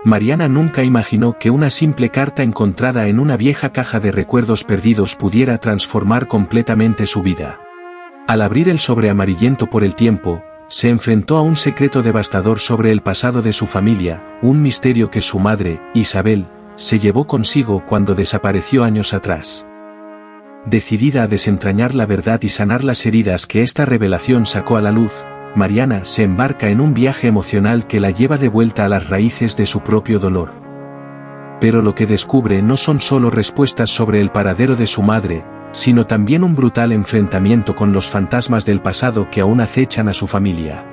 Mariana nunca imaginó que una simple carta encontrada en una vieja caja de recuerdos perdidos pudiera transformar completamente su vida. Al abrir el sobre amarillento por el tiempo, se enfrentó a un secreto devastador sobre el pasado de su familia, un misterio que su madre, Isabel, se llevó consigo cuando desapareció años atrás. Decidida a desentrañar la verdad y sanar las heridas que esta revelación sacó a la luz, Mariana se embarca en un viaje emocional que la lleva de vuelta a las raíces de su propio dolor. Pero lo que descubre no son solo respuestas sobre el paradero de su madre, sino también un brutal enfrentamiento con los fantasmas del pasado que aún acechan a su familia.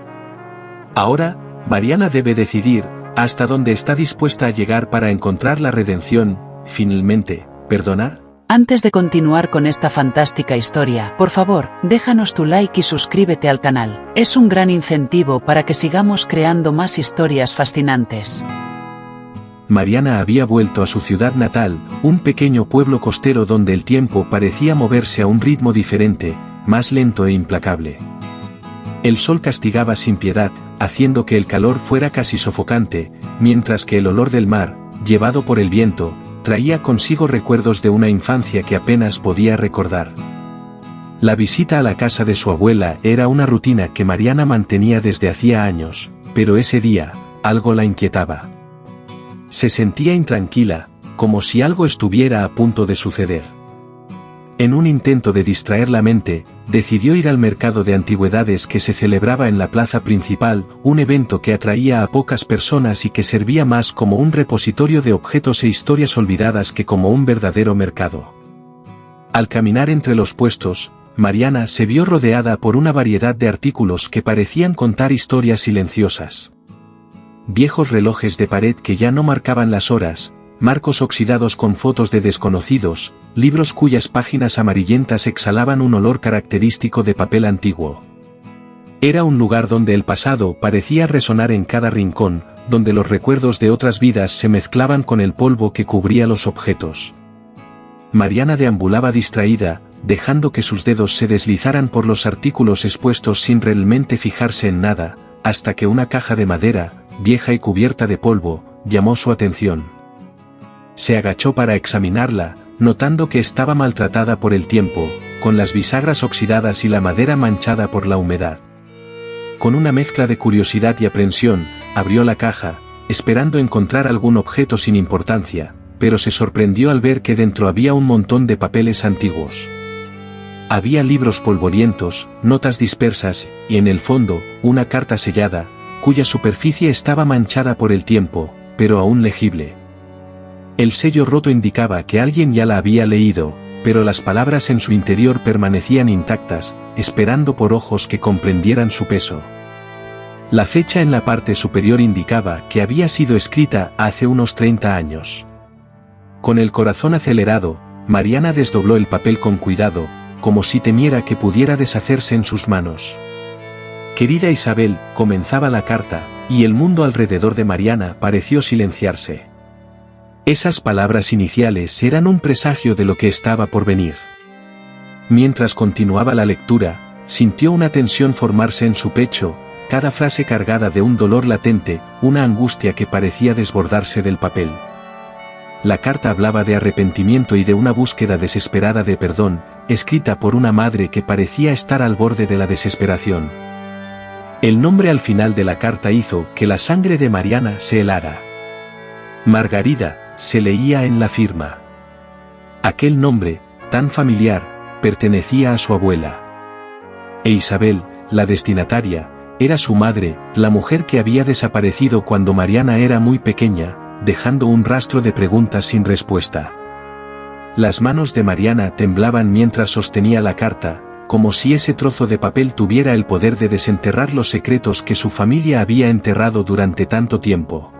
Ahora, Mariana debe decidir hasta dónde está dispuesta a llegar para encontrar la redención, finalmente, ¿perdonar? Antes de continuar con esta fantástica historia, por favor, déjanos tu like y suscríbete al canal. Es un gran incentivo para que sigamos creando más historias fascinantes. Mariana había vuelto a su ciudad natal, un pequeño pueblo costero donde el tiempo parecía moverse a un ritmo diferente, más lento e implacable. El sol castigaba sin piedad, haciendo que el calor fuera casi sofocante, mientras que el olor del mar, llevado por el viento, traía consigo recuerdos de una infancia que apenas podía recordar. La visita a la casa de su abuela era una rutina que Mariana mantenía desde hacía años, pero ese día, algo la inquietaba. Se sentía intranquila, como si algo estuviera a punto de suceder. En un intento de distraer la mente, decidió ir al mercado de antigüedades que se celebraba en la plaza principal, un evento que atraía a pocas personas y que servía más como un repositorio de objetos e historias olvidadas que como un verdadero mercado. Al caminar entre los puestos, Mariana se vio rodeada por una variedad de artículos que parecían contar historias silenciosas. Viejos relojes de pared que ya no marcaban las horas, marcos oxidados con fotos de desconocidos, libros cuyas páginas amarillentas exhalaban un olor característico de papel antiguo. Era un lugar donde el pasado parecía resonar en cada rincón, donde los recuerdos de otras vidas se mezclaban con el polvo que cubría los objetos. Mariana deambulaba distraída, dejando que sus dedos se deslizaran por los artículos expuestos sin realmente fijarse en nada, hasta que una caja de madera, vieja y cubierta de polvo, llamó su atención. Se agachó para examinarla, notando que estaba maltratada por el tiempo, con las bisagras oxidadas y la madera manchada por la humedad. Con una mezcla de curiosidad y aprensión, abrió la caja, esperando encontrar algún objeto sin importancia, pero se sorprendió al ver que dentro había un montón de papeles antiguos. Había libros polvorientos, notas dispersas, y en el fondo, una carta sellada, cuya superficie estaba manchada por el tiempo, pero aún legible. El sello roto indicaba que alguien ya la había leído, pero las palabras en su interior permanecían intactas, esperando por ojos que comprendieran su peso. La fecha en la parte superior indicaba que había sido escrita hace unos 30 años. Con el corazón acelerado, Mariana desdobló el papel con cuidado, como si temiera que pudiera deshacerse en sus manos. Querida Isabel, comenzaba la carta, y el mundo alrededor de Mariana pareció silenciarse. Esas palabras iniciales eran un presagio de lo que estaba por venir. Mientras continuaba la lectura, sintió una tensión formarse en su pecho, cada frase cargada de un dolor latente, una angustia que parecía desbordarse del papel. La carta hablaba de arrepentimiento y de una búsqueda desesperada de perdón, escrita por una madre que parecía estar al borde de la desesperación. El nombre al final de la carta hizo que la sangre de Mariana se helara. Margarida, se leía en la firma. Aquel nombre, tan familiar, pertenecía a su abuela. E Isabel, la destinataria, era su madre, la mujer que había desaparecido cuando Mariana era muy pequeña, dejando un rastro de preguntas sin respuesta. Las manos de Mariana temblaban mientras sostenía la carta, como si ese trozo de papel tuviera el poder de desenterrar los secretos que su familia había enterrado durante tanto tiempo.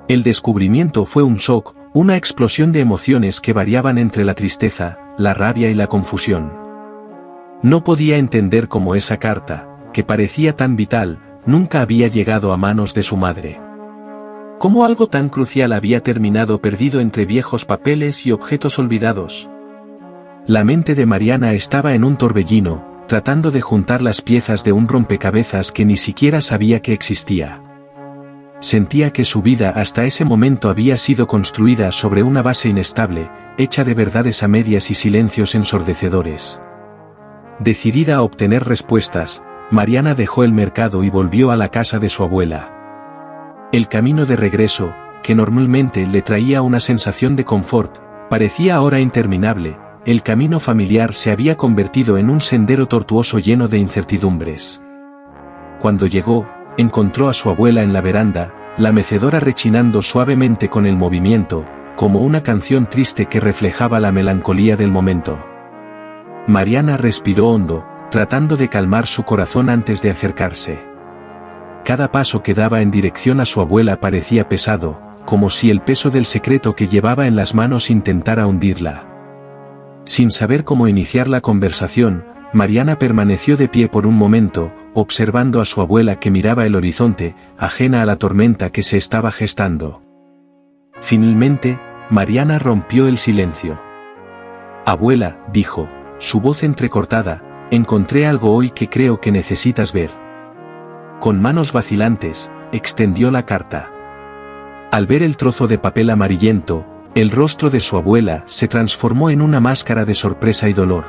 El descubrimiento fue un shock, una explosión de emociones que variaban entre la tristeza, la rabia y la confusión. No podía entender cómo esa carta, que parecía tan vital, nunca había llegado a manos de su madre. ¿Cómo algo tan crucial había terminado perdido entre viejos papeles y objetos olvidados? La mente de Mariana estaba en un torbellino, tratando de juntar las piezas de un rompecabezas que ni siquiera sabía que existía. Sentía que su vida hasta ese momento había sido construida sobre una base inestable, hecha de verdades a medias y silencios ensordecedores. Decidida a obtener respuestas, Mariana dejó el mercado y volvió a la casa de su abuela. El camino de regreso, que normalmente le traía una sensación de confort, parecía ahora interminable. El camino familiar se había convertido en un sendero tortuoso lleno de incertidumbres. Cuando llegó, encontró a su abuela en la veranda, la mecedora rechinando suavemente con el movimiento, como una canción triste que reflejaba la melancolía del momento. Mariana respiró hondo, tratando de calmar su corazón antes de acercarse. Cada paso que daba en dirección a su abuela parecía pesado, como si el peso del secreto que llevaba en las manos intentara hundirla. Sin saber cómo iniciar la conversación, Mariana permaneció de pie por un momento, observando a su abuela que miraba el horizonte, ajena a la tormenta que se estaba gestando. Finalmente, Mariana rompió el silencio. «Abuela», dijo, su voz entrecortada, «encontré algo hoy que creo que necesitas ver». Con manos vacilantes, extendió la carta. Al ver el trozo de papel amarillento, el rostro de su abuela se transformó en una máscara de sorpresa y dolor.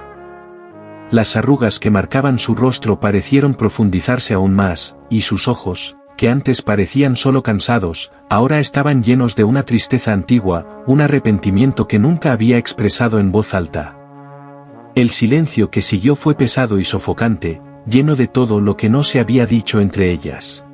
Las arrugas que marcaban su rostro parecieron profundizarse aún más, y sus ojos, que antes parecían solo cansados, ahora estaban llenos de una tristeza antigua, un arrepentimiento que nunca había expresado en voz alta. El silencio que siguió fue pesado y sofocante, lleno de todo lo que no se había dicho entre ellas.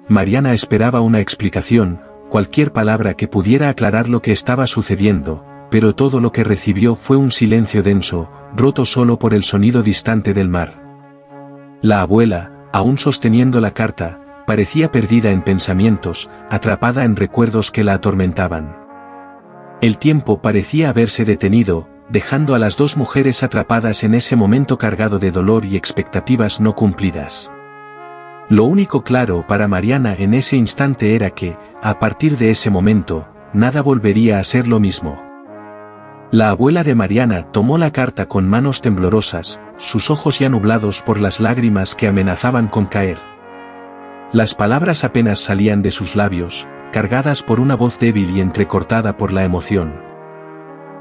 Mariana esperaba una explicación, cualquier palabra que pudiera aclarar lo que estaba sucediendo, pero todo lo que recibió fue un silencio denso, roto solo por el sonido distante del mar. La abuela, aún sosteniendo la carta, parecía perdida en pensamientos, atrapada en recuerdos que la atormentaban. El tiempo parecía haberse detenido, dejando a las dos mujeres atrapadas en ese momento cargado de dolor y expectativas no cumplidas. Lo único claro para Mariana en ese instante era que, a partir de ese momento, nada volvería a ser lo mismo. La abuela de Mariana tomó la carta con manos temblorosas, sus ojos ya nublados por las lágrimas que amenazaban con caer. Las palabras apenas salían de sus labios, cargadas por una voz débil y entrecortada por la emoción.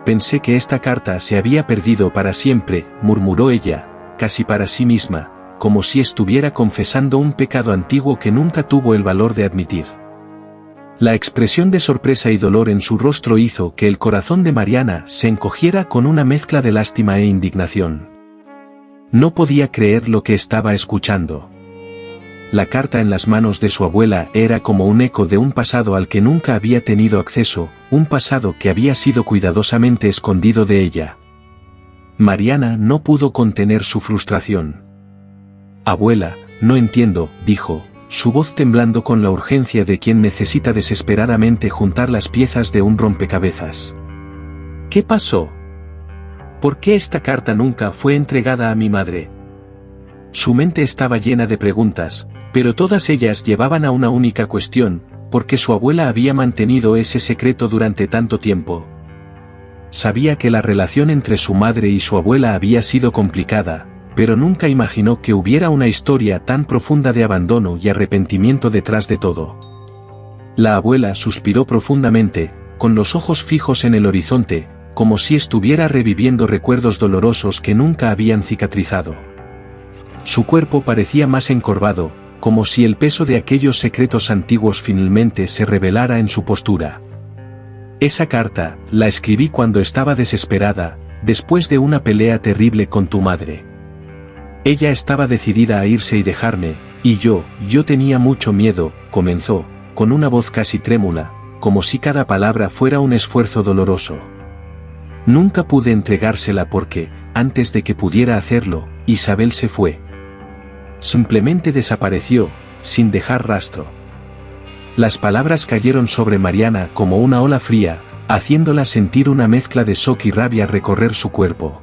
«Pensé que esta carta se había perdido para siempre», murmuró ella, casi para sí misma, como si estuviera confesando un pecado antiguo que nunca tuvo el valor de admitir. La expresión de sorpresa y dolor en su rostro hizo que el corazón de Mariana se encogiera con una mezcla de lástima e indignación. No podía creer lo que estaba escuchando. La carta en las manos de su abuela era como un eco de un pasado al que nunca había tenido acceso, un pasado que había sido cuidadosamente escondido de ella. Mariana no pudo contener su frustración. «Abuela, no entiendo», dijo, su voz temblando con la urgencia de quien necesita desesperadamente juntar las piezas de un rompecabezas. «¿Qué pasó? ¿Por qué esta carta nunca fue entregada a mi madre?» Su mente estaba llena de preguntas, pero todas ellas llevaban a una única cuestión: ¿por qué su abuela había mantenido ese secreto durante tanto tiempo? Sabía que la relación entre su madre y su abuela había sido complicada, pero nunca imaginó que hubiera una historia tan profunda de abandono y arrepentimiento detrás de todo. La abuela suspiró profundamente, con los ojos fijos en el horizonte, como si estuviera reviviendo recuerdos dolorosos que nunca habían cicatrizado. Su cuerpo parecía más encorvado, como si el peso de aquellos secretos antiguos finalmente se revelara en su postura. «Esa carta, la escribí cuando estaba desesperada, después de una pelea terrible con tu madre. Ella estaba decidida a irse y dejarme, y yo tenía mucho miedo», comenzó, con una voz casi trémula, como si cada palabra fuera un esfuerzo doloroso. «Nunca pude entregársela porque, antes de que pudiera hacerlo, Isabel se fue. Simplemente desapareció, sin dejar rastro». Las palabras cayeron sobre Mariana como una ola fría, haciéndola sentir una mezcla de shock y rabia recorrer su cuerpo.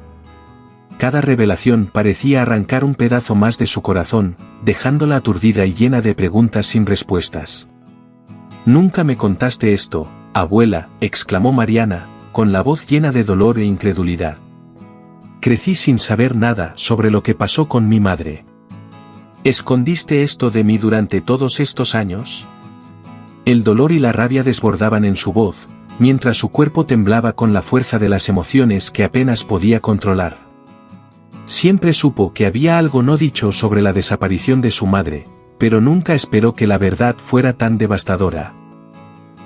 Cada revelación parecía arrancar un pedazo más de su corazón, dejándola aturdida y llena de preguntas sin respuestas. «Nunca me contaste esto, abuela», exclamó Mariana, con la voz llena de dolor e incredulidad. «Crecí sin saber nada sobre lo que pasó con mi madre. ¿Escondiste esto de mí durante todos estos años?». El dolor y la rabia desbordaban en su voz, mientras su cuerpo temblaba con la fuerza de las emociones que apenas podía controlar. Siempre supo que había algo no dicho sobre la desaparición de su madre, pero nunca esperó que la verdad fuera tan devastadora.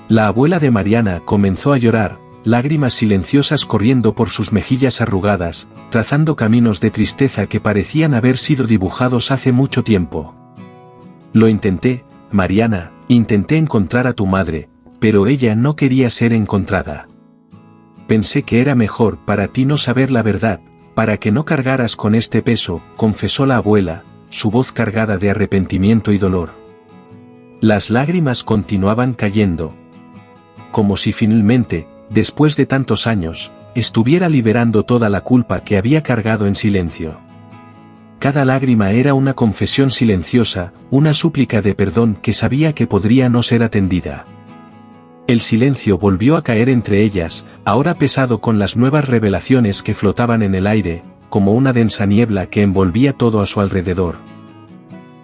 La abuela de Mariana comenzó a llorar, lágrimas silenciosas corriendo por sus mejillas arrugadas, trazando caminos de tristeza que parecían haber sido dibujados hace mucho tiempo. Lo intenté, Mariana, intenté encontrar a tu madre, pero ella no quería ser encontrada. Pensé que era mejor para ti no saber la verdad, para que no cargaras con este peso, confesó la abuela, su voz cargada de arrepentimiento y dolor. Las lágrimas continuaban cayendo. Como si finalmente, después de tantos años, estuviera liberando toda la culpa que había cargado en silencio. Cada lágrima era una confesión silenciosa, una súplica de perdón que sabía que podría no ser atendida. El silencio volvió a caer entre ellas, ahora pesado con las nuevas revelaciones que flotaban en el aire, como una densa niebla que envolvía todo a su alrededor.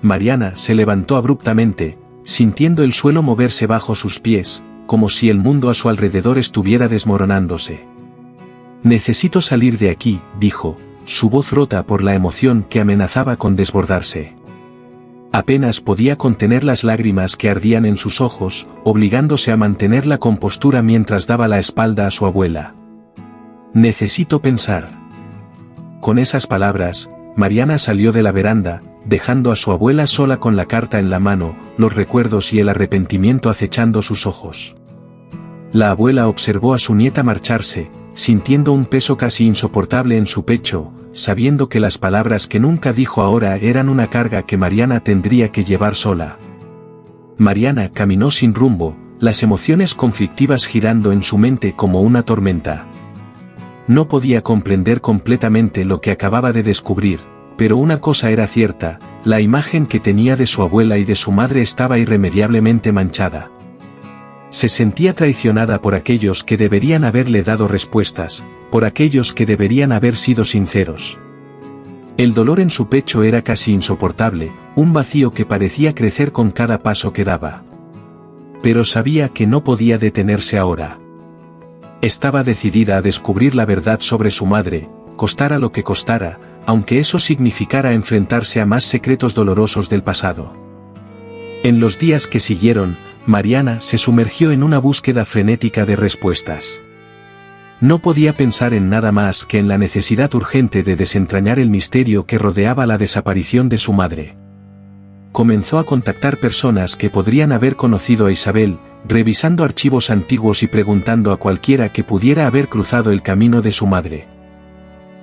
Mariana se levantó abruptamente, sintiendo el suelo moverse bajo sus pies, como si el mundo a su alrededor estuviera desmoronándose. Necesito salir de aquí, dijo, su voz rota por la emoción que amenazaba con desbordarse. Apenas podía contener las lágrimas que ardían en sus ojos, obligándose a mantener la compostura mientras daba la espalda a su abuela. Necesito pensar. Con esas palabras, Mariana salió de la veranda, dejando a su abuela sola con la carta en la mano, los recuerdos y el arrepentimiento acechando sus ojos. La abuela observó a su nieta marcharse, sintiendo un peso casi insoportable en su pecho, sabiendo que las palabras que nunca dijo ahora eran una carga que Mariana tendría que llevar sola. Mariana caminó sin rumbo, las emociones conflictivas girando en su mente como una tormenta. No podía comprender completamente lo que acababa de descubrir, pero una cosa era cierta, la imagen que tenía de su abuela y de su madre estaba irremediablemente manchada. Se sentía traicionada por aquellos que deberían haberle dado respuestas, por aquellos que deberían haber sido sinceros. El dolor en su pecho era casi insoportable, un vacío que parecía crecer con cada paso que daba. Pero sabía que no podía detenerse ahora. Estaba decidida a descubrir la verdad sobre su madre, costara lo que costara, aunque eso significara enfrentarse a más secretos dolorosos del pasado. En los días que siguieron, Mariana se sumergió en una búsqueda frenética de respuestas. No podía pensar en nada más que en la necesidad urgente de desentrañar el misterio que rodeaba la desaparición de su madre. Comenzó a contactar personas que podrían haber conocido a Isabel, revisando archivos antiguos y preguntando a cualquiera que pudiera haber cruzado el camino de su madre.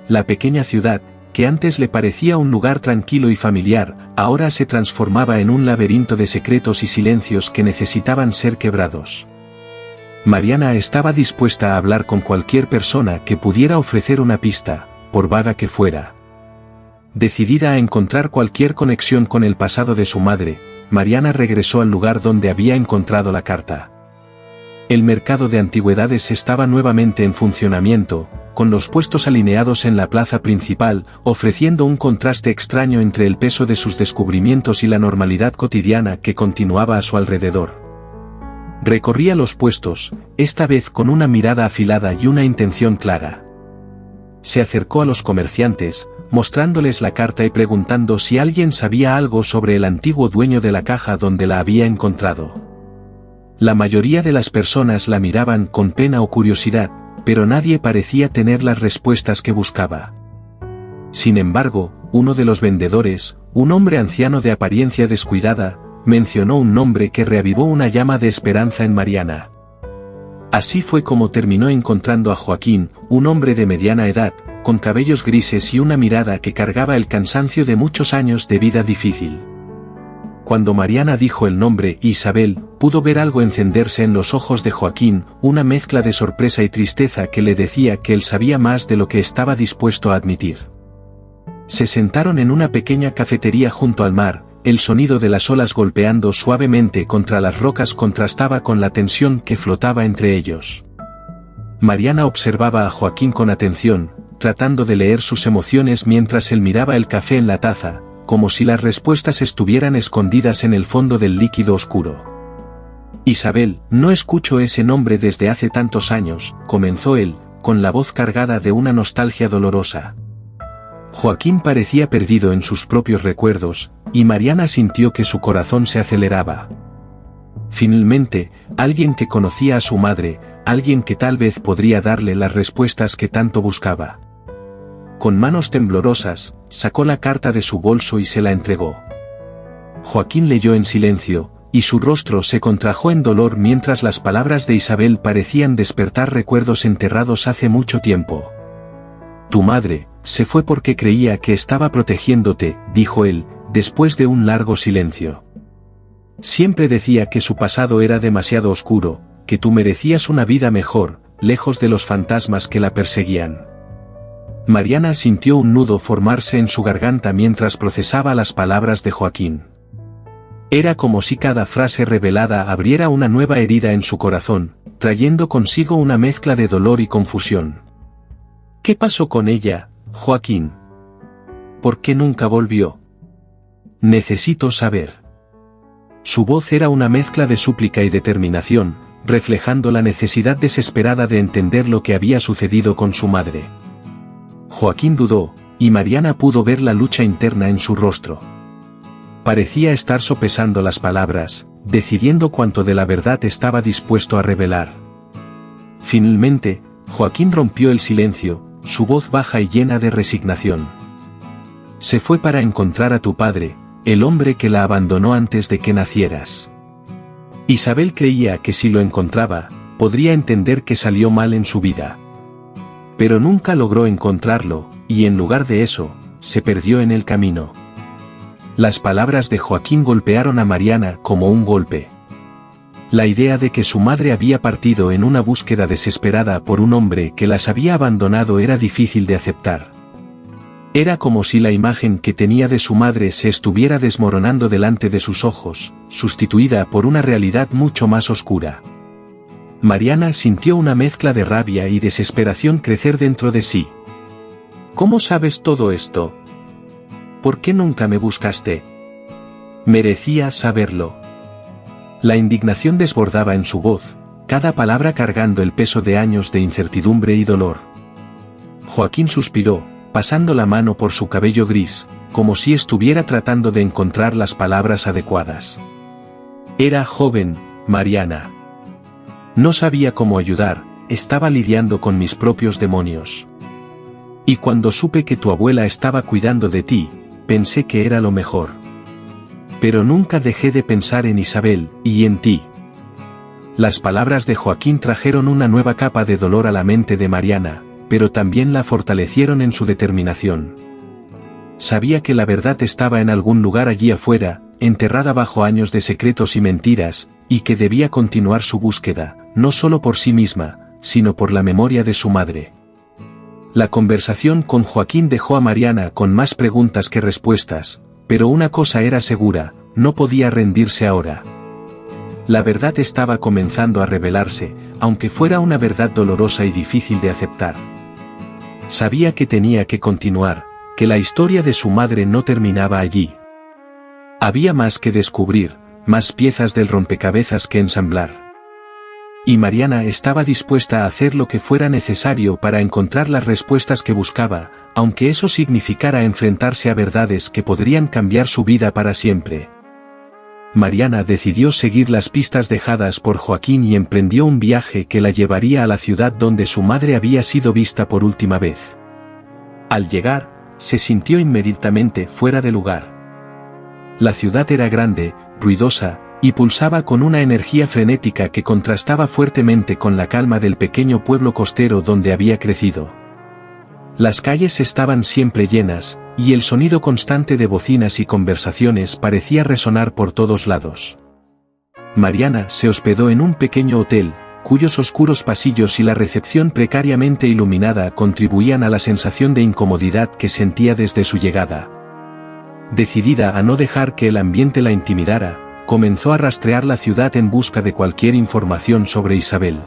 La pequeña ciudad, que antes le parecía un lugar tranquilo y familiar, ahora se transformaba en un laberinto de secretos y silencios que necesitaban ser quebrados. Mariana estaba dispuesta a hablar con cualquier persona que pudiera ofrecer una pista, por vaga que fuera. Decidida a encontrar cualquier conexión con el pasado de su madre, Mariana regresó al lugar donde había encontrado la carta. El mercado de antigüedades estaba nuevamente en funcionamiento, con los puestos alineados en la plaza principal, ofreciendo un contraste extraño entre el peso de sus descubrimientos y la normalidad cotidiana que continuaba a su alrededor. Recorría los puestos, esta vez con una mirada afilada y una intención clara. Se acercó a los comerciantes, mostrándoles la carta y preguntando si alguien sabía algo sobre el antiguo dueño de la caja donde la había encontrado. La mayoría de las personas la miraban con pena o curiosidad, pero nadie parecía tener las respuestas que buscaba. Sin embargo, uno de los vendedores, un hombre anciano de apariencia descuidada, mencionó un nombre que reavivó una llama de esperanza en Mariana. Así fue como terminó encontrando a Joaquín, un hombre de mediana edad, con cabellos grises y una mirada que cargaba el cansancio de muchos años de vida difícil. Cuando Mariana dijo el nombre Isabel, pudo ver algo encenderse en los ojos de Joaquín, una mezcla de sorpresa y tristeza que le decía que él sabía más de lo que estaba dispuesto a admitir. Se sentaron en una pequeña cafetería junto al mar, el sonido de las olas golpeando suavemente contra las rocas contrastaba con la tensión que flotaba entre ellos. Mariana observaba a Joaquín con atención, tratando de leer sus emociones mientras él miraba el café en la taza, como si las respuestas estuvieran escondidas en el fondo del líquido oscuro. Isabel, no escucho ese nombre desde hace tantos años, comenzó él, con la voz cargada de una nostalgia dolorosa. Joaquín parecía perdido en sus propios recuerdos, y Mariana sintió que su corazón se aceleraba. Finalmente, alguien que conocía a su madre, alguien que tal vez podría darle las respuestas que tanto buscaba. Con manos temblorosas, sacó la carta de su bolso y se la entregó. Joaquín leyó en silencio, y su rostro se contrajo en dolor mientras las palabras de Isabel parecían despertar recuerdos enterrados hace mucho tiempo. Tu madre se fue porque creía que estaba protegiéndote, dijo él, después de un largo silencio. Siempre decía que su pasado era demasiado oscuro, que tú merecías una vida mejor, lejos de los fantasmas que la perseguían. Mariana sintió un nudo formarse en su garganta mientras procesaba las palabras de Joaquín. Era como si cada frase revelada abriera una nueva herida en su corazón, trayendo consigo una mezcla de dolor y confusión. ¿Qué pasó con ella, Joaquín? ¿Por qué nunca volvió? Necesito saber. Su voz era una mezcla de súplica y determinación, reflejando la necesidad desesperada de entender lo que había sucedido con su madre. Joaquín dudó, y Mariana pudo ver la lucha interna en su rostro. Parecía estar sopesando las palabras, decidiendo cuánto de la verdad estaba dispuesto a revelar. Finalmente, Joaquín rompió el silencio, su voz baja y llena de resignación. Se fue para encontrar a tu padre, el hombre que la abandonó antes de que nacieras. Isabel creía que si lo encontraba, podría entender que salió mal en su vida. Pero nunca logró encontrarlo, y en lugar de eso, se perdió en el camino. Las palabras de Joaquín golpearon a Mariana como un golpe. La idea de que su madre había partido en una búsqueda desesperada por un hombre que las había abandonado era difícil de aceptar. Era como si la imagen que tenía de su madre se estuviera desmoronando delante de sus ojos, sustituida por una realidad mucho más oscura. Mariana sintió una mezcla de rabia y desesperación crecer dentro de sí. ¿Cómo sabes todo esto? ¿Por qué nunca me buscaste? Merecía saberlo. La indignación desbordaba en su voz, cada palabra cargando el peso de años de incertidumbre y dolor. Joaquín suspiró, pasando la mano por su cabello gris, como si estuviera tratando de encontrar las palabras adecuadas. Era joven, Mariana. No sabía cómo ayudar, estaba lidiando con mis propios demonios. Y cuando supe que tu abuela estaba cuidando de ti, pensé que era lo mejor. Pero nunca dejé de pensar en Isabel, y en ti. Las palabras de Joaquín trajeron una nueva capa de dolor a la mente de Mariana, pero también la fortalecieron en su determinación. Sabía que la verdad estaba en algún lugar allí afuera, enterrada bajo años de secretos y mentiras, y que debía continuar su búsqueda, no solo por sí misma, sino por la memoria de su madre. La conversación con Joaquín dejó a Mariana con más preguntas que respuestas, pero una cosa era segura, no podía rendirse ahora. La verdad estaba comenzando a revelarse, aunque fuera una verdad dolorosa y difícil de aceptar. Sabía que tenía que continuar, que la historia de su madre no terminaba allí. Había más que descubrir, más piezas del rompecabezas que ensamblar. Y Mariana estaba dispuesta a hacer lo que fuera necesario para encontrar las respuestas que buscaba, aunque eso significara enfrentarse a verdades que podrían cambiar su vida para siempre. Mariana decidió seguir las pistas dejadas por Joaquín y emprendió un viaje que la llevaría a la ciudad donde su madre había sido vista por última vez. Al llegar, se sintió inmediatamente fuera de lugar. La ciudad era grande, ruidosa, y pulsaba con una energía frenética que contrastaba fuertemente con la calma del pequeño pueblo costero donde había crecido. Las calles estaban siempre llenas, y el sonido constante de bocinas y conversaciones parecía resonar por todos lados. Mariana se hospedó en un pequeño hotel, cuyos oscuros pasillos y la recepción precariamente iluminada contribuían a la sensación de incomodidad que sentía desde su llegada. Decidida a no dejar que el ambiente la intimidara, comenzó a rastrear la ciudad en busca de cualquier información sobre Isabel.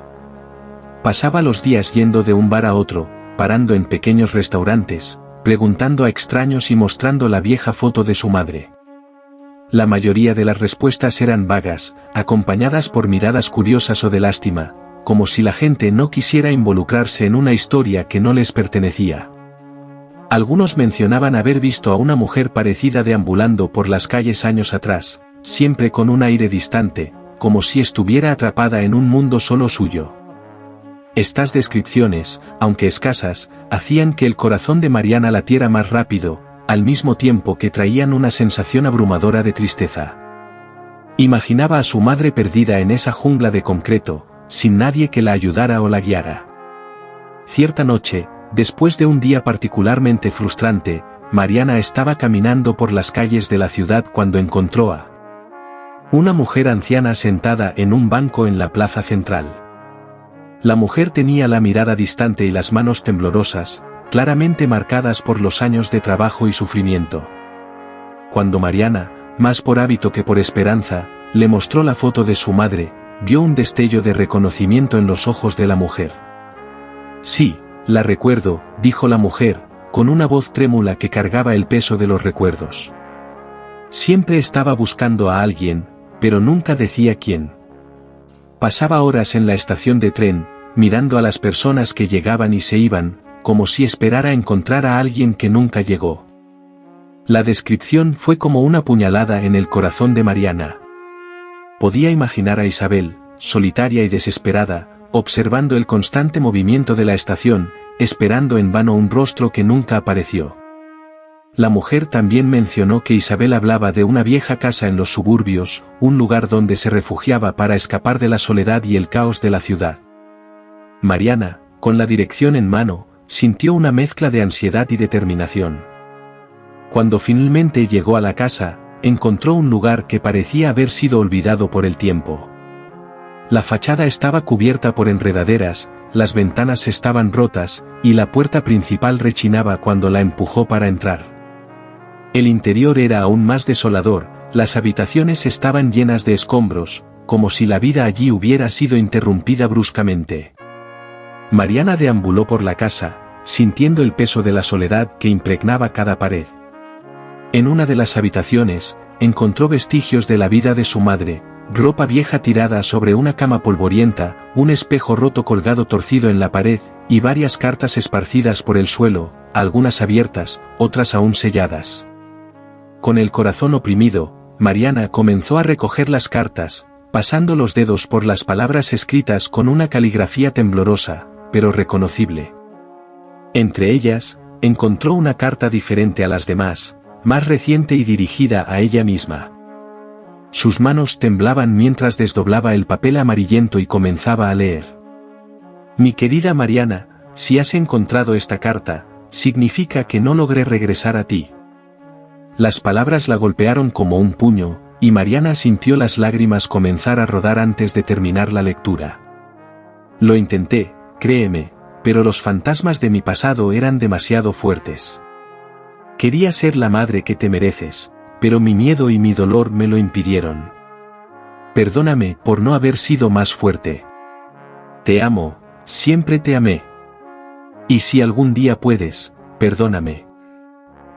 Pasaba los días yendo de un bar a otro, parando en pequeños restaurantes, preguntando a extraños y mostrando la vieja foto de su madre. la mayoría de las respuestas eran vagas, acompañadas por miradas curiosas o de lástima, como si la gente no quisiera involucrarse en una historia que no les pertenecía. Algunos mencionaban haber visto a una mujer parecida deambulando por las calles años atrás, siempre con un aire distante, como si estuviera atrapada en un mundo solo suyo. Estas descripciones, aunque escasas, hacían que el corazón de Mariana latiera más rápido, al mismo tiempo que traían una sensación abrumadora de tristeza. Imaginaba a su madre perdida en esa jungla de concreto, sin nadie que la ayudara o la guiara. Cierta noche, después de un día particularmente frustrante, Mariana estaba caminando por las calles de la ciudad cuando encontró a una mujer anciana sentada en un banco en la plaza central. La mujer tenía la mirada distante y las manos temblorosas, claramente marcadas por los años de trabajo y sufrimiento. Cuando Mariana, más por hábito que por esperanza, le mostró la foto de su madre, vio un destello de reconocimiento en los ojos de la mujer. «Sí, la recuerdo», dijo la mujer, con una voz trémula que cargaba el peso de los recuerdos. Siempre estaba buscando a alguien, pero nunca decía quién. Pasaba horas en la estación de tren, mirando a las personas que llegaban y se iban, como si esperara encontrar a alguien que nunca llegó. La descripción fue como una puñalada en el corazón de Mariana. Podía imaginar a Isabel, solitaria y desesperada, observando el constante movimiento de la estación, esperando en vano un rostro que nunca apareció. La mujer también mencionó que Isabel hablaba de una vieja casa en los suburbios, un lugar donde se refugiaba para escapar de la soledad y el caos de la ciudad. Mariana, con la dirección en mano, sintió una mezcla de ansiedad y determinación. Cuando finalmente llegó a la casa, encontró un lugar que parecía haber sido olvidado por el tiempo. La fachada estaba cubierta por enredaderas, las ventanas estaban rotas, y la puerta principal rechinaba cuando la empujó para entrar. El interior era aún más desolador, las habitaciones estaban llenas de escombros, como si la vida allí hubiera sido interrumpida bruscamente. Mariana deambuló por la casa, sintiendo el peso de la soledad que impregnaba cada pared. En una de las habitaciones, encontró vestigios de la vida de su madre, ropa vieja tirada sobre una cama polvorienta, un espejo roto colgado torcido en la pared, y varias cartas esparcidas por el suelo, algunas abiertas, otras aún selladas. Con el corazón oprimido, Mariana comenzó a recoger las cartas, pasando los dedos por las palabras escritas con una caligrafía temblorosa, pero reconocible. Entre ellas, encontró una carta diferente a las demás, más reciente y dirigida a ella misma. Sus manos temblaban mientras desdoblaba el papel amarillento y comenzaba a leer. «Mi querida Mariana, si has encontrado esta carta, significa que no logré regresar a ti». Las palabras la golpearon como un puño, y Mariana sintió las lágrimas comenzar a rodar antes de terminar la lectura. «Lo intenté, créeme, pero los fantasmas de mi pasado eran demasiado fuertes. Quería ser la madre que te mereces, pero mi miedo y mi dolor me lo impidieron. Perdóname por no haber sido más fuerte. Te amo, siempre te amé. Y si algún día puedes, perdóname».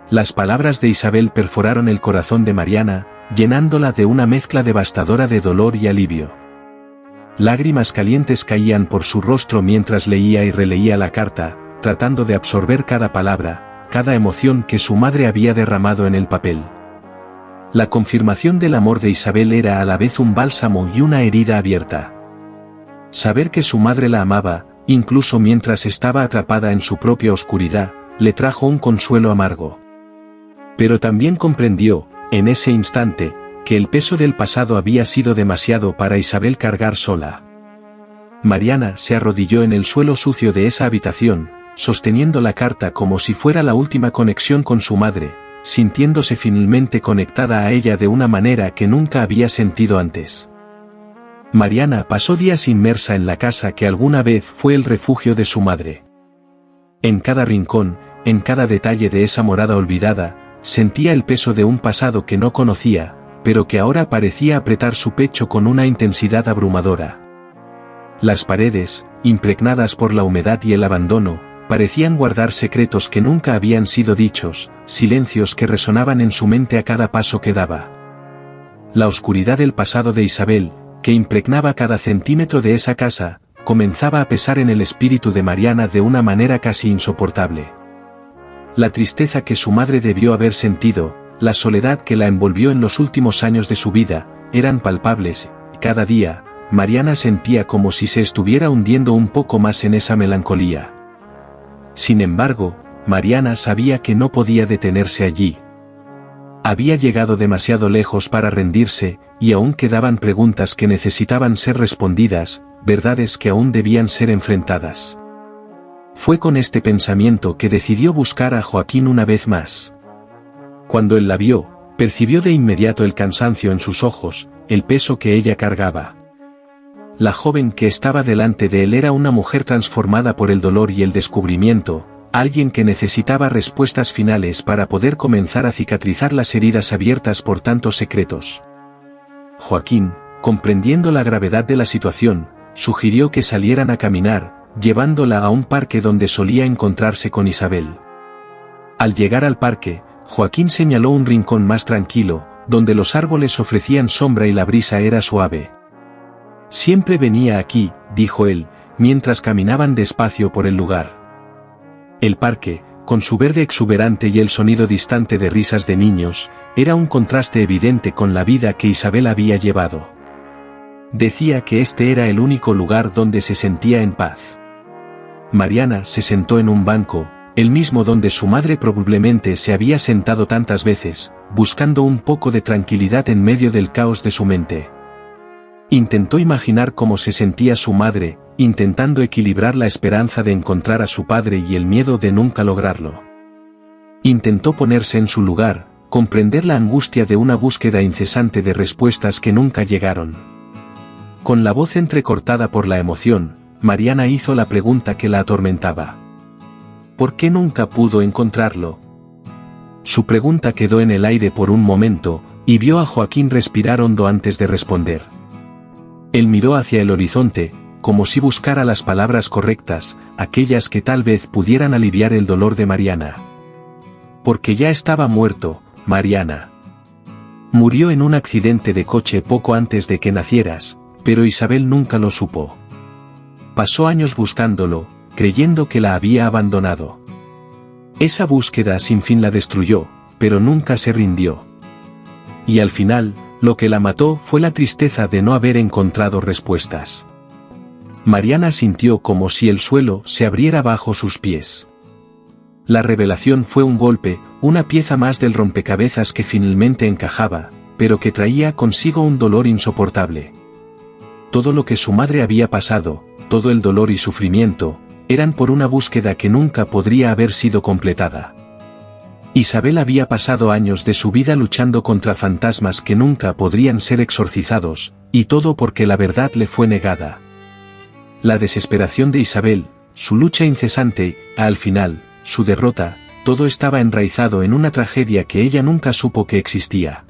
Las palabras de Isabel perforaron el corazón de Mariana, llenándola de una mezcla devastadora de dolor y alivio. Lágrimas calientes caían por su rostro mientras leía y releía la carta, tratando de absorber cada palabra, cada emoción que su madre había derramado en el papel. La confirmación del amor de Isabel era a la vez un bálsamo y una herida abierta. Saber que su madre la amaba, incluso mientras estaba atrapada en su propia oscuridad, le trajo un consuelo amargo. Pero también comprendió, en ese instante, que el peso del pasado había sido demasiado para Isabel cargar sola. Mariana se arrodilló en el suelo sucio de esa habitación, sosteniendo la carta como si fuera la última conexión con su madre, sintiéndose finalmente conectada a ella de una manera que nunca había sentido antes. Mariana pasó días inmersa en la casa que alguna vez fue el refugio de su madre. En cada rincón, en cada detalle de esa morada olvidada, sentía el peso de un pasado que no conocía, pero que ahora parecía apretar su pecho con una intensidad abrumadora. Las paredes, impregnadas por la humedad y el abandono, parecían guardar secretos que nunca habían sido dichos, silencios que resonaban en su mente a cada paso que daba. La oscuridad del pasado de Isabel, que impregnaba cada centímetro de esa casa, comenzaba a pesar en el espíritu de Mariana de una manera casi insoportable. La tristeza que su madre debió haber sentido, la soledad que la envolvió en los últimos años de su vida, eran palpables, y cada día, Mariana sentía como si se estuviera hundiendo un poco más en esa melancolía. Sin embargo, Mariana sabía que no podía detenerse allí. Había llegado demasiado lejos para rendirse, y aún quedaban preguntas que necesitaban ser respondidas, verdades que aún debían ser enfrentadas. Fue con este pensamiento que decidió buscar a Joaquín una vez más. Cuando él la vio, percibió de inmediato el cansancio en sus ojos, el peso que ella cargaba. La joven que estaba delante de él era una mujer transformada por el dolor y el descubrimiento, alguien que necesitaba respuestas finales para poder comenzar a cicatrizar las heridas abiertas por tantos secretos. Joaquín, comprendiendo la gravedad de la situación, sugirió que salieran a caminar, llevándola a un parque donde solía encontrarse con Isabel. Al llegar al parque, Joaquín señaló un rincón más tranquilo, donde los árboles ofrecían sombra y la brisa era suave. Siempre venía aquí, dijo él, mientras caminaban despacio por el lugar. El parque, con su verde exuberante y el sonido distante de risas de niños, era un contraste evidente con la vida que Isabel había llevado. Decía que este era el único lugar donde se sentía en paz. Mariana se sentó en un banco, el mismo donde su madre probablemente se había sentado tantas veces, buscando un poco de tranquilidad en medio del caos de su mente. Intentó imaginar cómo se sentía su madre, intentando equilibrar la esperanza de encontrar a su padre y el miedo de nunca lograrlo. Intentó ponerse en su lugar, comprender la angustia de una búsqueda incesante de respuestas que nunca llegaron. Con la voz entrecortada por la emoción, Mariana hizo la pregunta que la atormentaba. ¿Por qué nunca pudo encontrarlo? Su pregunta quedó en el aire por un momento, y vio a Joaquín respirar hondo antes de responder. Él miró hacia el horizonte, como si buscara las palabras correctas, aquellas que tal vez pudieran aliviar el dolor de Mariana. Porque ya estaba muerto, Mariana. Murió en un accidente de coche poco antes de que nacieras, pero Isabel nunca lo supo. Pasó años buscándolo, creyendo que la había abandonado. Esa búsqueda sin fin la destruyó, pero nunca se rindió. Y al final, lo que la mató fue la tristeza de no haber encontrado respuestas. Mariana sintió como si el suelo se abriera bajo sus pies. La revelación fue un golpe, una pieza más del rompecabezas que finalmente encajaba, pero que traía consigo un dolor insoportable. Todo lo que su madre había pasado, todo el dolor y sufrimiento, eran por una búsqueda que nunca podría haber sido completada. Isabel había pasado años de su vida luchando contra fantasmas que nunca podrían ser exorcizados, y todo porque la verdad le fue negada. La desesperación de Isabel, su lucha incesante, al final, su derrota, todo estaba enraizado en una tragedia que ella nunca supo que existía.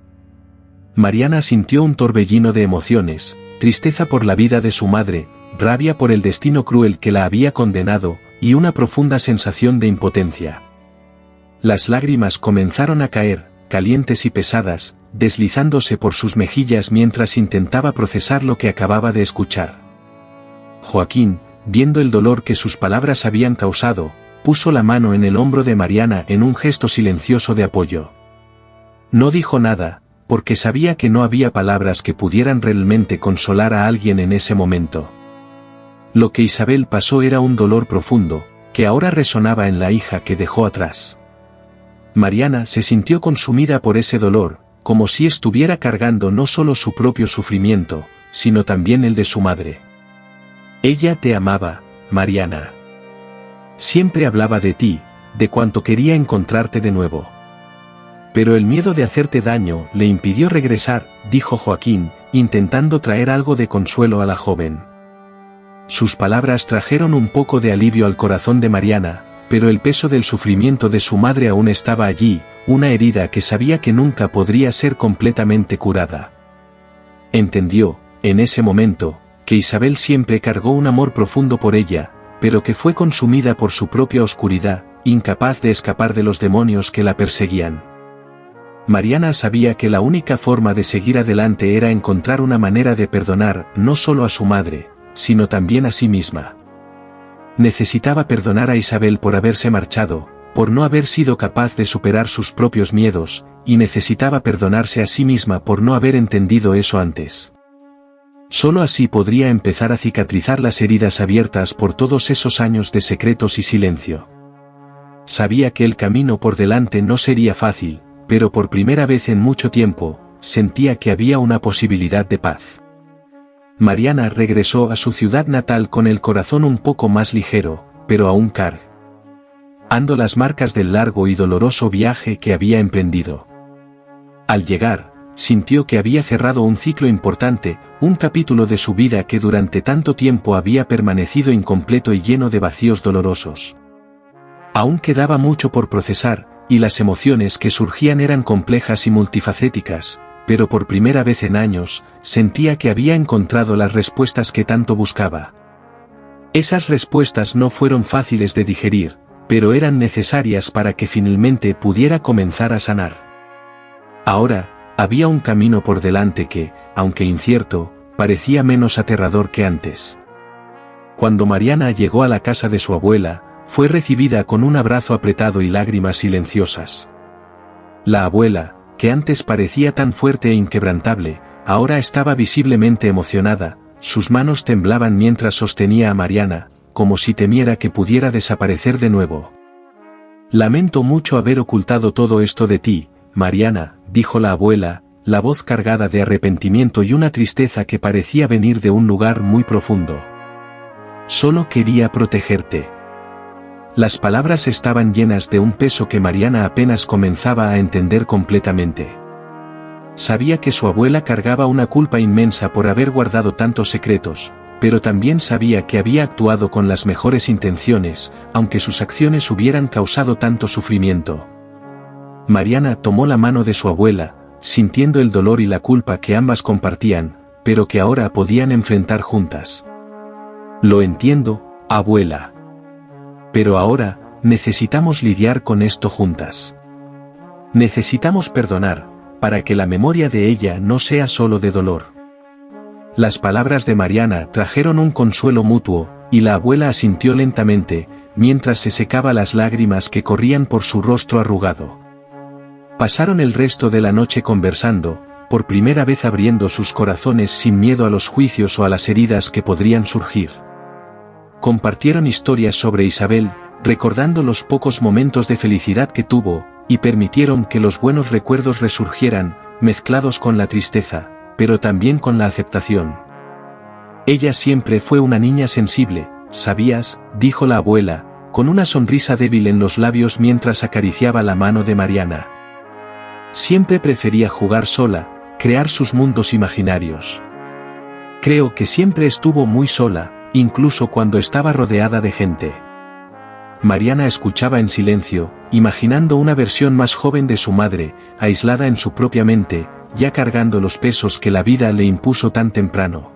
Mariana sintió un torbellino de emociones, tristeza por la vida de su madre, rabia por el destino cruel que la había condenado, y una profunda sensación de impotencia. Las lágrimas comenzaron a caer, calientes y pesadas, deslizándose por sus mejillas mientras intentaba procesar lo que acababa de escuchar. Joaquín, viendo el dolor que sus palabras habían causado, puso la mano en el hombro de Mariana en un gesto silencioso de apoyo. No dijo nada, porque sabía que no había palabras que pudieran realmente consolar a alguien en ese momento. Lo que Isabel pasó era un dolor profundo, que ahora resonaba en la hija que dejó atrás. Mariana se sintió consumida por ese dolor, como si estuviera cargando no solo su propio sufrimiento, sino también el de su madre. Ella te amaba, Mariana. Siempre hablaba de ti, de cuánto quería encontrarte de nuevo. Pero el miedo de hacerte daño le impidió regresar, dijo Joaquín, intentando traer algo de consuelo a la joven. Sus palabras trajeron un poco de alivio al corazón de Mariana, pero el peso del sufrimiento de su madre aún estaba allí, una herida que sabía que nunca podría ser completamente curada. Entendió, en ese momento, que Isabel siempre cargó un amor profundo por ella, pero que fue consumida por su propia oscuridad, incapaz de escapar de los demonios que la perseguían. Mariana sabía que la única forma de seguir adelante era encontrar una manera de perdonar no solo a su madre, sino también a sí misma. Necesitaba perdonar a Isabel por haberse marchado, por no haber sido capaz de superar sus propios miedos, y necesitaba perdonarse a sí misma por no haber entendido eso antes. Solo así podría empezar a cicatrizar las heridas abiertas por todos esos años de secretos y silencio. Sabía que el camino por delante no sería fácil, pero por primera vez en mucho tiempo, sentía que había una posibilidad de paz. Mariana regresó a su ciudad natal con el corazón un poco más ligero, pero aún cargando las marcas del largo y doloroso viaje que había emprendido. Al llegar, sintió que había cerrado un ciclo importante, un capítulo de su vida que durante tanto tiempo había permanecido incompleto y lleno de vacíos dolorosos. Aún quedaba mucho por procesar, y las emociones que surgían eran complejas y multifacéticas, pero por primera vez en años, sentía que había encontrado las respuestas que tanto buscaba. Esas respuestas no fueron fáciles de digerir, pero eran necesarias para que finalmente pudiera comenzar a sanar. Ahora, había un camino por delante que, aunque incierto, parecía menos aterrador que antes. Cuando Mariana llegó a la casa de su abuela, fue recibida con un abrazo apretado y lágrimas silenciosas. La abuela, que antes parecía tan fuerte e inquebrantable, ahora estaba visiblemente emocionada, sus manos temblaban mientras sostenía a Mariana, como si temiera que pudiera desaparecer de nuevo. «Lamento mucho haber ocultado todo esto de ti, Mariana», dijo la abuela, la voz cargada de arrepentimiento y una tristeza que parecía venir de un lugar muy profundo. «Solo quería protegerte». Las palabras estaban llenas de un peso que Mariana apenas comenzaba a entender completamente. Sabía que su abuela cargaba una culpa inmensa por haber guardado tantos secretos, pero también sabía que había actuado con las mejores intenciones, aunque sus acciones hubieran causado tanto sufrimiento. Mariana tomó la mano de su abuela, sintiendo el dolor y la culpa que ambas compartían, pero que ahora podían enfrentar juntas. «Lo entiendo, abuela. Pero ahora, necesitamos lidiar con esto juntas. Necesitamos perdonar, para que la memoria de ella no sea solo de dolor». Las palabras de Mariana trajeron un consuelo mutuo, y la abuela asintió lentamente, mientras se secaba las lágrimas que corrían por su rostro arrugado. Pasaron el resto de la noche conversando, por primera vez abriendo sus corazones sin miedo a los juicios o a las heridas que podrían surgir. Compartieron historias sobre Isabel, recordando los pocos momentos de felicidad que tuvo, y permitieron que los buenos recuerdos resurgieran, mezclados con la tristeza, pero también con la aceptación. «Ella siempre fue una niña sensible, ¿sabías?», dijo la abuela, con una sonrisa débil en los labios mientras acariciaba la mano de Mariana. «Siempre prefería jugar sola, crear sus mundos imaginarios. Creo que siempre estuvo muy sola, incluso cuando estaba rodeada de gente». Mariana escuchaba en silencio, imaginando una versión más joven de su madre, aislada en su propia mente, ya cargando los pesos que la vida le impuso tan temprano.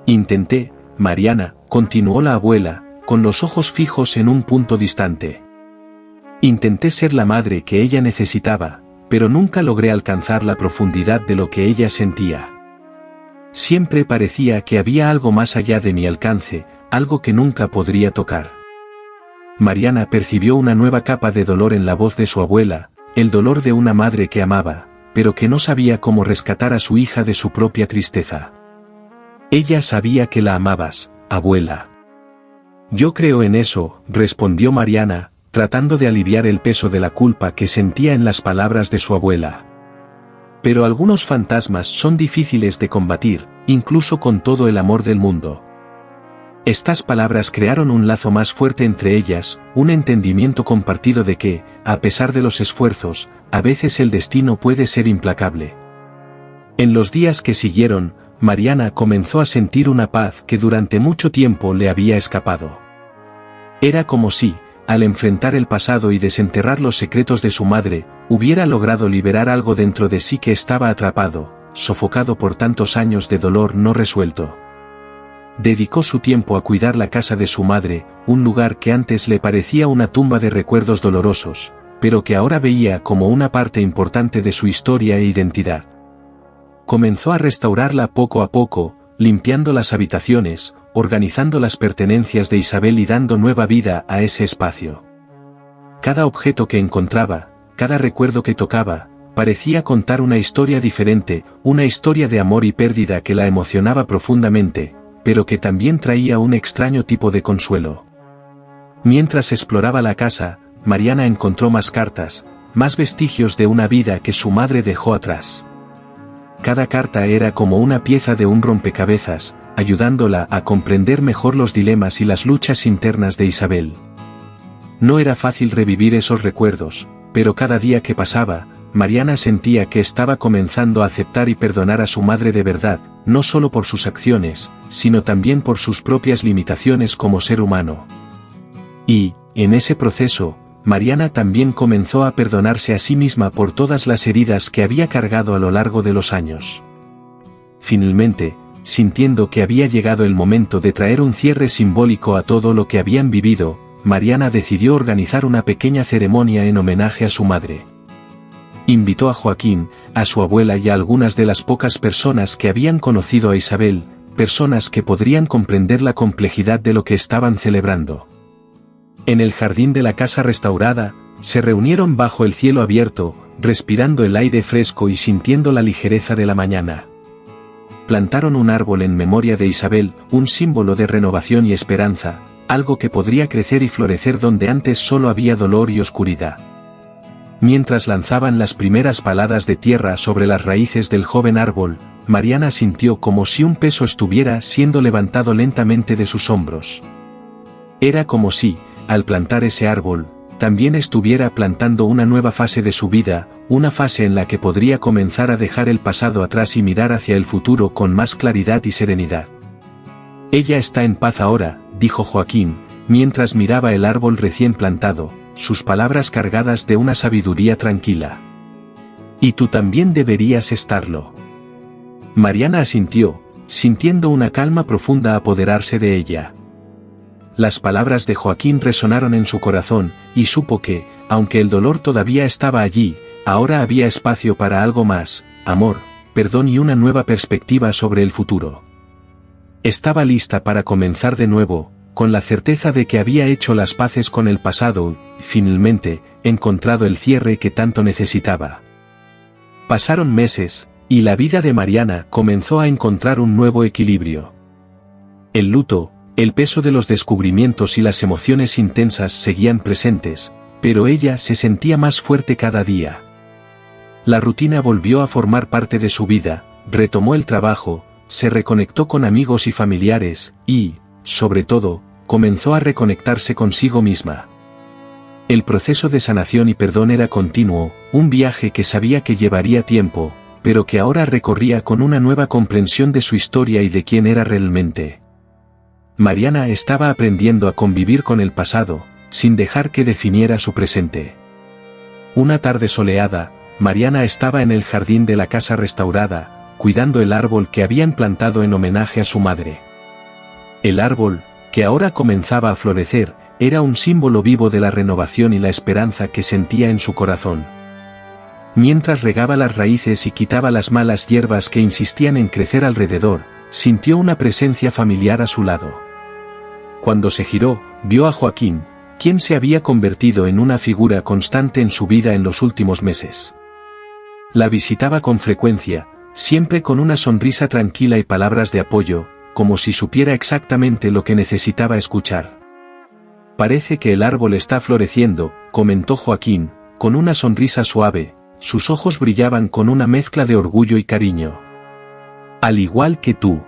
«Intenté, Mariana», continuó la abuela, con los ojos fijos en un punto distante. «Intenté ser la madre que ella necesitaba, pero nunca logré alcanzar la profundidad de lo que ella sentía. Siempre parecía que había algo más allá de mi alcance, algo que nunca podría tocar». Mariana percibió una nueva capa de dolor en la voz de su abuela, el dolor de una madre que amaba, pero que no sabía cómo rescatar a su hija de su propia tristeza. «Ella sabía que la amabas, abuela». «Yo creo en eso», respondió Mariana, tratando de aliviar el peso de la culpa que sentía en las palabras de su abuela. «Pero algunos fantasmas son difíciles de combatir, incluso con todo el amor del mundo». Estas palabras crearon un lazo más fuerte entre ellas, un entendimiento compartido de que, a pesar de los esfuerzos, a veces el destino puede ser implacable. En los días que siguieron, Mariana comenzó a sentir una paz que durante mucho tiempo le había escapado. Era como si, al enfrentar el pasado y desenterrar los secretos de su madre, hubiera logrado liberar algo dentro de sí que estaba atrapado, sofocado por tantos años de dolor no resuelto. Dedicó su tiempo a cuidar la casa de su madre, un lugar que antes le parecía una tumba de recuerdos dolorosos, pero que ahora veía como una parte importante de su historia e identidad. Comenzó a restaurarla poco a poco, limpiando las habitaciones, organizando las pertenencias de Isabel y dando nueva vida a ese espacio. Cada objeto que encontraba, cada recuerdo que tocaba, parecía contar una historia diferente, una historia de amor y pérdida que la emocionaba profundamente, pero que también traía un extraño tipo de consuelo. Mientras exploraba la casa, Mariana encontró más cartas, más vestigios de una vida que su madre dejó atrás. Cada carta era como una pieza de un rompecabezas, ayudándola a comprender mejor los dilemas y las luchas internas de Isabel. No era fácil revivir esos recuerdos, pero cada día que pasaba, Mariana sentía que estaba comenzando a aceptar y perdonar a su madre de verdad, no solo por sus acciones, sino también por sus propias limitaciones como ser humano. Y, en ese proceso, Mariana también comenzó a perdonarse a sí misma por todas las heridas que había cargado a lo largo de los años. Finalmente, sintiendo que había llegado el momento de traer un cierre simbólico a todo lo que habían vivido, Mariana decidió organizar una pequeña ceremonia en homenaje a su madre. Invitó a Joaquín, a su abuela y a algunas de las pocas personas que habían conocido a Isabel, personas que podrían comprender la complejidad de lo que estaban celebrando. En el jardín de la casa restaurada, se reunieron bajo el cielo abierto, respirando el aire fresco y sintiendo la ligereza de la mañana. Plantaron un árbol en memoria de Isabel, un símbolo de renovación y esperanza, algo que podría crecer y florecer donde antes solo había dolor y oscuridad. Mientras lanzaban las primeras paladas de tierra sobre las raíces del joven árbol, Mariana sintió como si un peso estuviera siendo levantado lentamente de sus hombros. Era como si, al plantar ese árbol, también estuviera plantando una nueva fase de su vida, una fase en la que podría comenzar a dejar el pasado atrás y mirar hacia el futuro con más claridad y serenidad. Ella está en paz ahora, dijo Joaquín, mientras miraba el árbol recién plantado, sus palabras cargadas de una sabiduría tranquila. Y tú también deberías estarlo. Mariana asintió, sintiendo una calma profunda apoderarse de ella. Las palabras de Joaquín resonaron en su corazón, y supo que, aunque el dolor todavía estaba allí, ahora había espacio para algo más, amor, perdón y una nueva perspectiva sobre el futuro. Estaba lista para comenzar de nuevo, con la certeza de que había hecho las paces con el pasado, y finalmente, encontrado el cierre que tanto necesitaba. Pasaron meses, y la vida de Mariana comenzó a encontrar un nuevo equilibrio. El luto, el peso de los descubrimientos y las emociones intensas seguían presentes, pero ella se sentía más fuerte cada día. La rutina volvió a formar parte de su vida, retomó el trabajo, se reconectó con amigos y familiares, y, sobre todo, comenzó a reconectarse consigo misma. El proceso de sanación y perdón era continuo, un viaje que sabía que llevaría tiempo, pero que ahora recorría con una nueva comprensión de su historia y de quién era realmente. Mariana estaba aprendiendo a convivir con el pasado, sin dejar que definiera su presente. Una tarde soleada, Mariana estaba en el jardín de la casa restaurada, cuidando el árbol que habían plantado en homenaje a su madre. El árbol, que ahora comenzaba a florecer, era un símbolo vivo de la renovación y la esperanza que sentía en su corazón. Mientras regaba las raíces y quitaba las malas hierbas que insistían en crecer alrededor, sintió una presencia familiar a su lado. Cuando se giró, vio a Joaquín, quien se había convertido en una figura constante en su vida en los últimos meses. La visitaba con frecuencia, siempre con una sonrisa tranquila y palabras de apoyo, como si supiera exactamente lo que necesitaba escuchar. Parece que el árbol está floreciendo, comentó Joaquín, con una sonrisa suave, sus ojos brillaban con una mezcla de orgullo y cariño. Al igual que tú.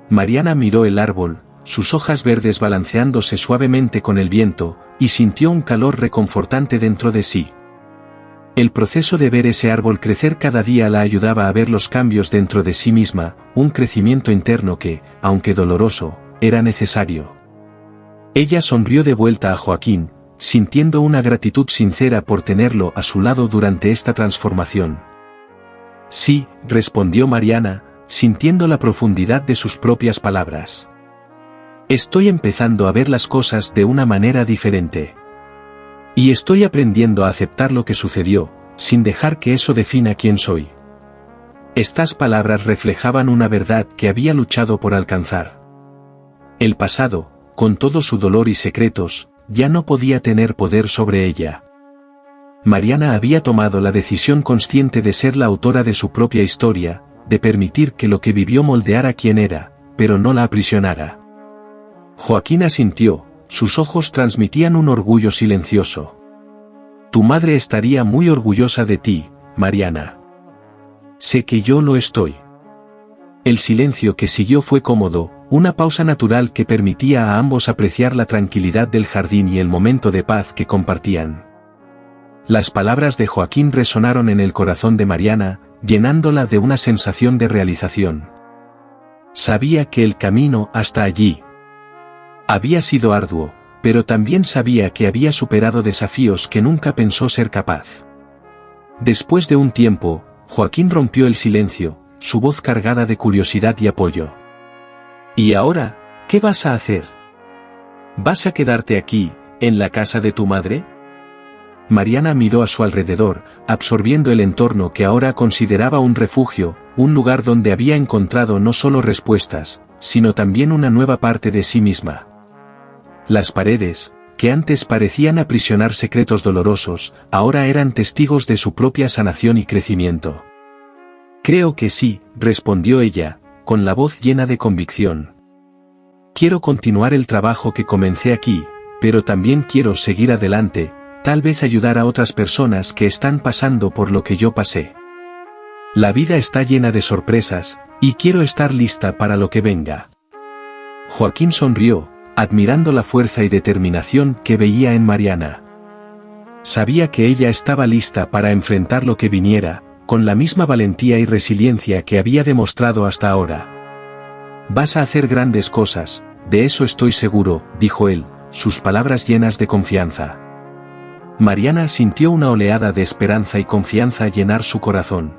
Mariana miró el árbol, sus hojas verdes balanceándose suavemente con el viento, y sintió un calor reconfortante dentro de sí. El proceso de ver ese árbol crecer cada día la ayudaba a ver los cambios dentro de sí misma, un crecimiento interno que, aunque doloroso, era necesario. Ella sonrió de vuelta a Joaquín, sintiendo una gratitud sincera por tenerlo a su lado durante esta transformación. Sí, respondió Mariana, sintiendo la profundidad de sus propias palabras. Estoy empezando a ver las cosas de una manera diferente. Y estoy aprendiendo a aceptar lo que sucedió, sin dejar que eso defina quién soy. Estas palabras reflejaban una verdad que había luchado por alcanzar. El pasado, con todo su dolor y secretos, ya no podía tener poder sobre ella. Mariana había tomado la decisión consciente de ser la autora de su propia historia, de permitir que lo que vivió moldeara quién era, pero no la aprisionara. Joaquín asintió, sus ojos transmitían un orgullo silencioso. Tu madre estaría muy orgullosa de ti, Mariana. Sé que yo lo estoy. El silencio que siguió fue cómodo, una pausa natural que permitía a ambos apreciar la tranquilidad del jardín y el momento de paz que compartían. Las palabras de Joaquín resonaron en el corazón de Mariana, llenándola de una sensación de realización. Sabía que el camino hasta allí había sido arduo, pero también sabía que había superado desafíos que nunca pensó ser capaz. Después de un tiempo, Joaquín rompió el silencio, su voz cargada de curiosidad y apoyo. ¿Y ahora, qué vas a hacer? ¿Vas a quedarte aquí, en la casa de tu madre? Mariana miró a su alrededor, absorbiendo el entorno que ahora consideraba un refugio, un lugar donde había encontrado no solo respuestas, sino también una nueva parte de sí misma. Las paredes, que antes parecían aprisionar secretos dolorosos, ahora eran testigos de su propia sanación y crecimiento. Creo que sí, respondió ella, con la voz llena de convicción. Quiero continuar el trabajo que comencé aquí, pero también quiero seguir adelante, tal vez ayudar a otras personas que están pasando por lo que yo pasé. La vida está llena de sorpresas, y quiero estar lista para lo que venga. Joaquín sonrió, admirando la fuerza y determinación que veía en Mariana. Sabía que ella estaba lista para enfrentar lo que viniera, con la misma valentía y resiliencia que había demostrado hasta ahora. Vas a hacer grandes cosas, de eso estoy seguro, dijo él, sus palabras llenas de confianza. Mariana sintió una oleada de esperanza y confianza llenar su corazón.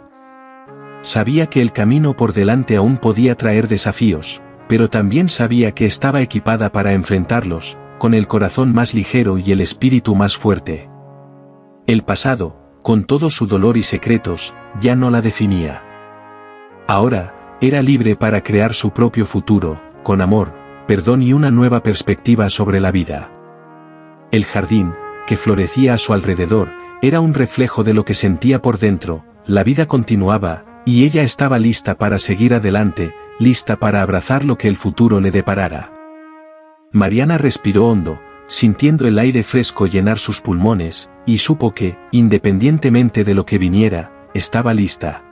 Sabía que el camino por delante aún podía traer desafíos, pero también sabía que estaba equipada para enfrentarlos, con el corazón más ligero y el espíritu más fuerte. El pasado, con todo su dolor y secretos, ya no la definía. Ahora, era libre para crear su propio futuro, con amor, perdón y una nueva perspectiva sobre la vida. El jardín, que florecía a su alrededor, era un reflejo de lo que sentía por dentro, la vida continuaba, y ella estaba lista para seguir adelante, lista para abrazar lo que el futuro le deparara. Mariana respiró hondo, sintiendo el aire fresco llenar sus pulmones, y supo que, independientemente de lo que viniera, estaba lista.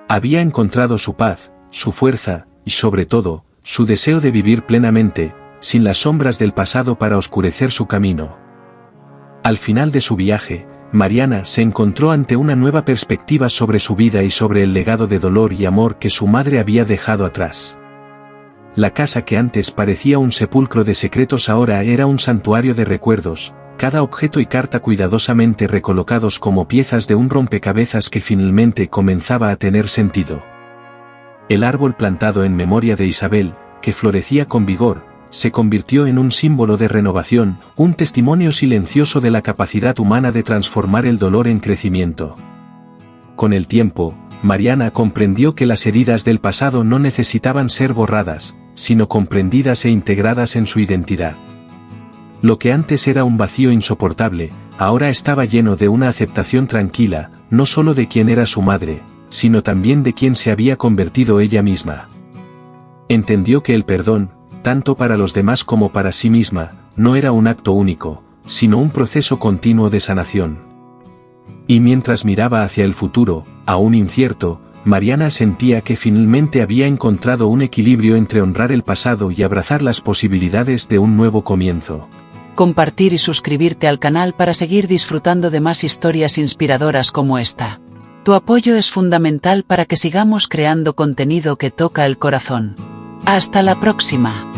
Había encontrado su paz, su fuerza, y sobre todo, su deseo de vivir plenamente, sin las sombras del pasado para oscurecer su camino. Al final de su viaje, Mariana se encontró ante una nueva perspectiva sobre su vida y sobre el legado de dolor y amor que su madre había dejado atrás. La casa que antes parecía un sepulcro de secretos ahora era un santuario de recuerdos, cada objeto y carta cuidadosamente recolocados como piezas de un rompecabezas que finalmente comenzaba a tener sentido. El árbol plantado en memoria de Isabel, que florecía con vigor, se convirtió en un símbolo de renovación, un testimonio silencioso de la capacidad humana de transformar el dolor en crecimiento. Con el tiempo, Mariana comprendió que las heridas del pasado no necesitaban ser borradas, sino comprendidas e integradas en su identidad. Lo que antes era un vacío insoportable, ahora estaba lleno de una aceptación tranquila, no solo de quién era su madre, sino también de quién se había convertido ella misma. Entendió que el perdón, tanto para los demás como para sí misma, no era un acto único, sino un proceso continuo de sanación. Y mientras miraba hacia el futuro, aún incierto, Mariana sentía que finalmente había encontrado un equilibrio entre honrar el pasado y abrazar las posibilidades de un nuevo comienzo. Compartir y suscribirte al canal para seguir disfrutando de más historias inspiradoras como esta. Tu apoyo es fundamental para que sigamos creando contenido que toca el corazón. Hasta la próxima.